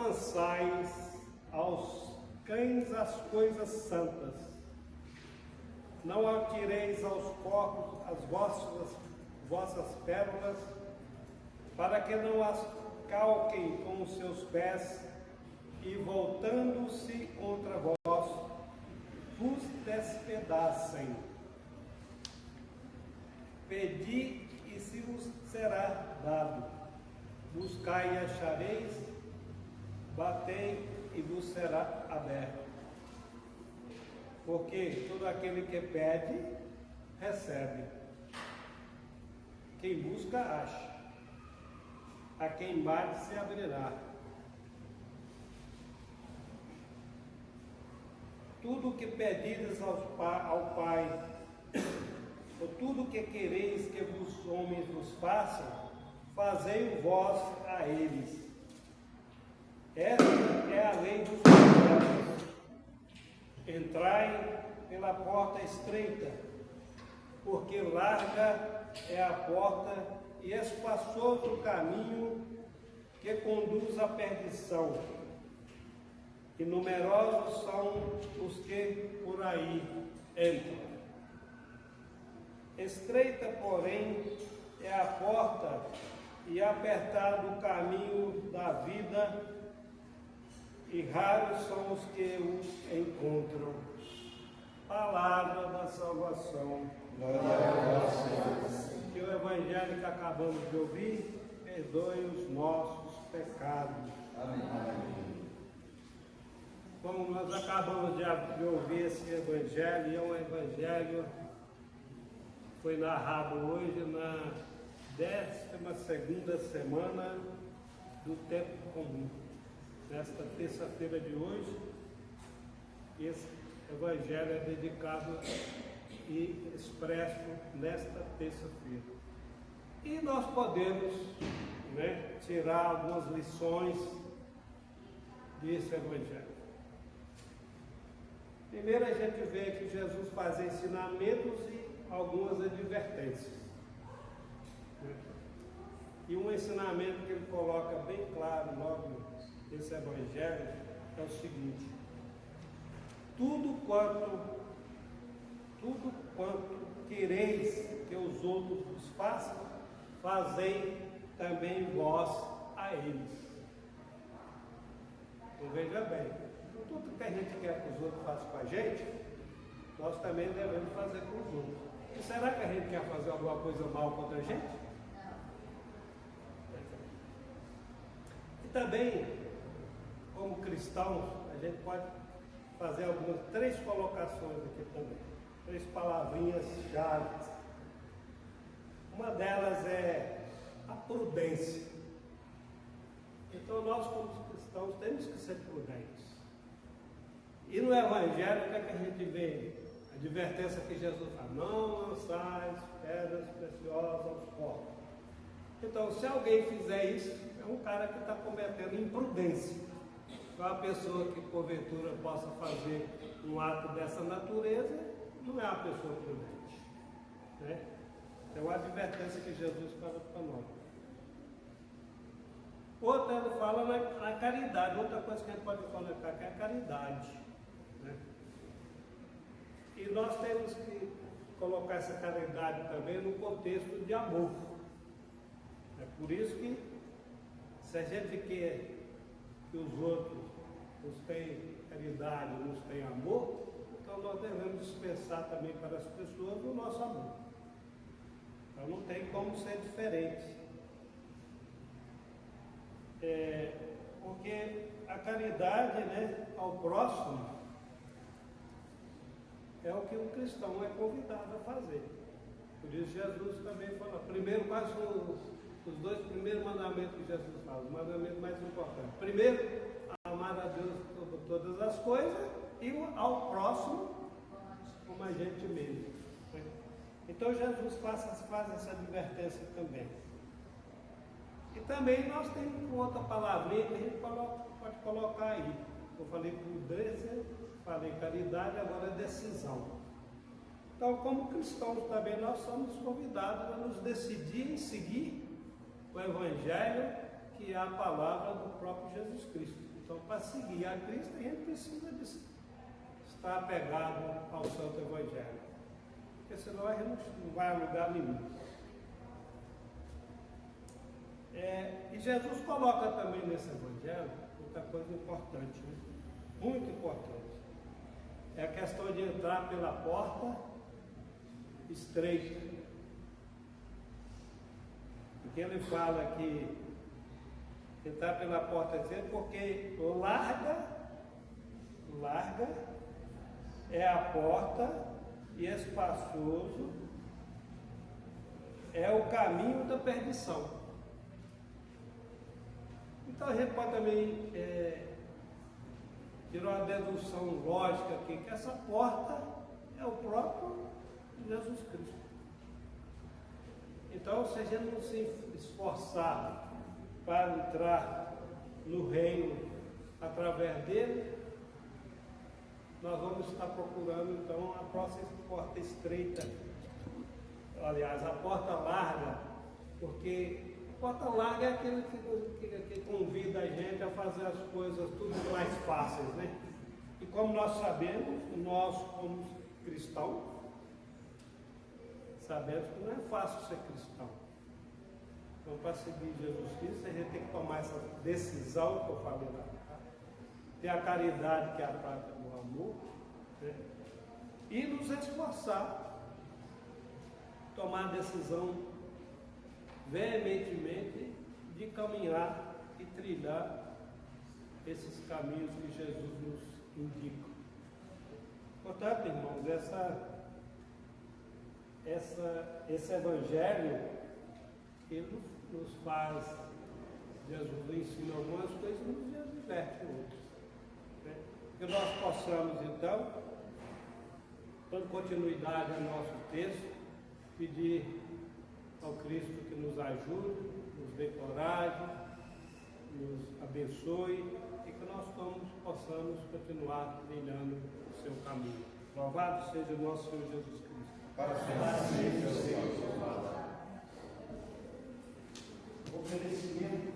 lançais aos cães as coisas santas, não atireis aos porcos as vossas pérolas, para que não as calquem com os seus pés, e voltando-se contra vós, vos despedacem. Pedi e se vos será dado, buscai e achareis, batei e vos será aberto. Porque todo aquele que pede, recebe. Quem busca, acha. A quem bate, se abrirá. Tudo o que pedires ao Pai, ou tudo o que quereis que os homens vos façam, fazei-o vós a eles. Esta é a lei dos profetas. Entrai pela porta estreita, porque larga é a porta e espaçoso o caminho que conduz à perdição, e numerosos são os que por aí entram. Estreita, porém, é a porta e apertado o caminho da vida, e raros são os que o encontram. Palavra da salvação. Glória a vós, Senhor. Que o Evangelho que acabamos de ouvir perdoe os nossos pecados. Amém. Como nós acabamos de ouvir esse Evangelho, é um Evangelho que foi narrado hoje na 12ª semana do tempo comum. Nesta terça-feira de hoje, esse Evangelho é dedicado e expresso nesta terça-feira. E nós podemos, tirar algumas lições desse Evangelho. Primeiro, a gente vê que Jesus faz ensinamentos e algumas advertências. E um ensinamento que ele coloca bem claro logo nesse Evangelho é o seguinte: tudo quanto quereis que os outros vos façam, fazei também vós a eles. Então veja bem, tudo que a gente quer que os outros façam com a gente, nós também devemos fazer com os outros. E será que a gente quer fazer alguma coisa mal contra a gente? E também, como cristãos, a gente pode fazer três colocações aqui também. 3 palavrinhas chaves. Uma delas é a prudência. Então nós, como cristãos, temos que ser prudentes. E no Evangelho, o que é que a gente vê? A advertência que Jesus fala: não lançais pedras preciosas aos porcos. Então, se alguém fizer isso, é um cara que está cometendo imprudência. Então, a pessoa que porventura possa fazer um ato dessa natureza, não é uma pessoa prudente. É uma advertência que Jesus fala para nós. Outra, ele fala na caridade. Outra coisa que a gente pode colocar que é a caridade. E nós temos que colocar essa caridade também no contexto de amor. É por isso que, se a gente quer que os outros nos tenham caridade, nos tenham amor, então nós devemos dispensar também para as pessoas o nosso amor. Então não tem como ser diferente. Porque a caridade, ao próximo é o que um cristão é convidado a fazer. Por isso Jesus também fala, primeiro, quais são os 2 primeiros mandamentos que Jesus fala, o mandamento mais importante. Primeiro, amar a Deus sobre todas as coisas e ao próximo como a gente mesmo. Então Jesus faz essa advertência também. E também nós temos outra palavrinha que a gente pode colocar aí. Eu falei prudência, falei caridade, agora é decisão. Então, como cristãos também, nós somos convidados a nos decidir em seguir o Evangelho, que é a palavra do próprio Jesus Cristo. Então, para seguir a Cristo, a gente precisa estar apegado ao Santo Evangelho, porque senão a gente não vai a lugar nenhum. E Jesus coloca também nesse Evangelho outra coisa importante, né? Muito importante. É a questão de entrar pela porta estreita. Porque ele fala que entrar pela porta estreita, porque larga é a porta e espaçoso é o caminho da perdição. Então a gente pode também tirar uma dedução lógica aqui, que essa porta é o próprio Jesus Cristo. Então, se a gente não se esforçar para entrar no reino através dele, nós vamos estar procurando então a próxima porta estreita, aliás, a porta larga, porque a porta larga é aquele que convida a gente a fazer as coisas tudo mais fáceis, né? E como nós sabemos, nós como cristãos, sabemos que não é fácil ser cristão. Então, para seguir Jesus Cristo, a gente tem que tomar essa decisão que eu falei lá. Ter a caridade, que é a prática do amor, né? E nos esforçar, tomar a decisão veementemente de caminhar e trilhar esses caminhos que Jesus nos indica. Portanto, irmãos, esse Evangelho, ele nos faz, Jesus nos ensina algumas coisas e nos adverte outras, né? Que nós possamos, então, dando continuidade ao nosso texto, pedir ao Cristo que nos ajude, nos dê coragem, nos abençoe e que nós possamos continuar trilhando o seu caminho. Louvado seja o nosso Senhor Jesus Cristo. Para sempre seja louvado. Oferecimento